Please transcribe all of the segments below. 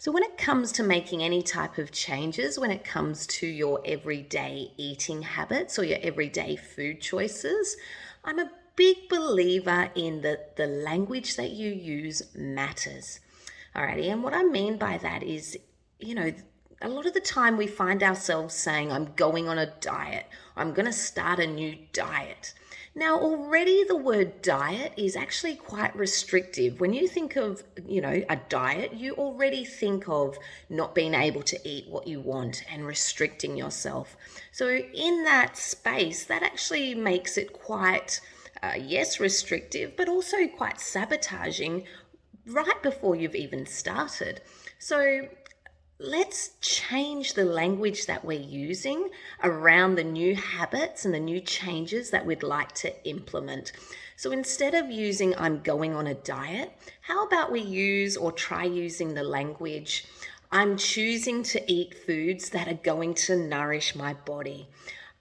So when it comes to making any type of changes, when it comes to your everyday eating habits or your everyday food choices, I'm a big believer in the language that you use matters. Alrighty, and what I mean by that is, you know, a lot of the time we find ourselves saying, I'm going on a diet, I'm going to start a new diet. Now, already the word diet is actually quite restrictive. When you think of, a diet, you already think of not being able to eat what you want and restricting yourself. So in that space, that actually makes it quite, yes, restrictive, but also quite sabotaging right before you've even started. So let's change the language that we're using around the new habits and the new changes that we'd like to implement. So instead of using I'm going on a diet, how about we use or try using the language I'm choosing to eat foods that are going to nourish my body.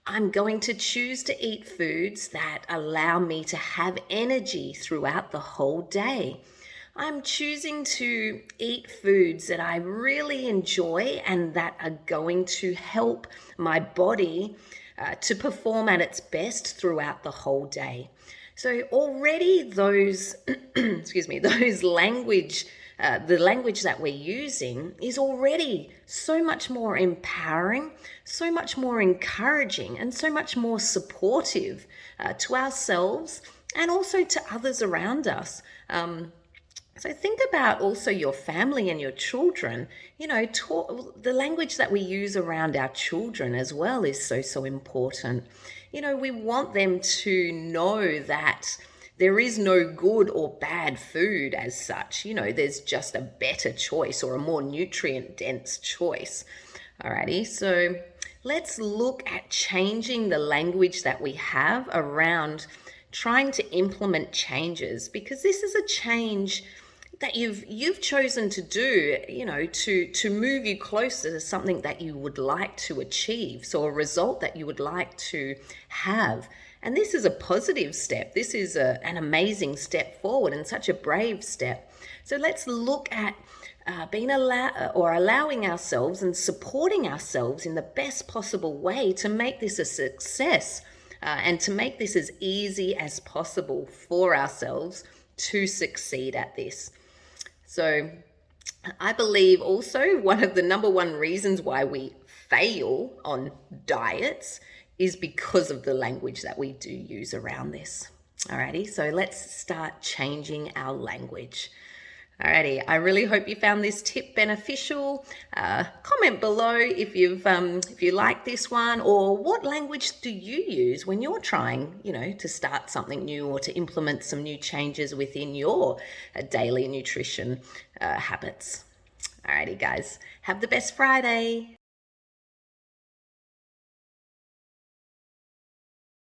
I'm going to choose to eat foods that allow me to have energy throughout the whole day. I'm choosing to eat foods that I really enjoy and that are going to help my body to perform at its best throughout the whole day. So already those, those language, the language that we're using is already so much more empowering, so much more encouraging, and so much more supportive to ourselves and also to others around us. So think about also your family and your children. The language that we use around our children as well is so important. We want them to know that there is no good or bad food as such. There's just a better choice or a more nutrient dense choice. Alrighty, so let's look at changing the language that we have around trying to implement changes, because this is a change that you've chosen to do, to move you closer to something that you would like to achieve, so a result that you would like to have. And this is a positive step. This is an amazing step forward and such a brave step. So let's look at allowing ourselves and supporting ourselves in the best possible way to make this a success, and to make this as easy as possible for ourselves to succeed at this. So I believe also one of the number one reasons why we fail on diets is because of the language that we do use around this. Alrighty, so let's start changing our language. Alrighty, I really hope you found this tip beneficial. Comment below if you like this one, or what language do you use when you're trying, to start something new or to implement some new changes within your daily nutrition habits. Alrighty, guys, have the best Friday.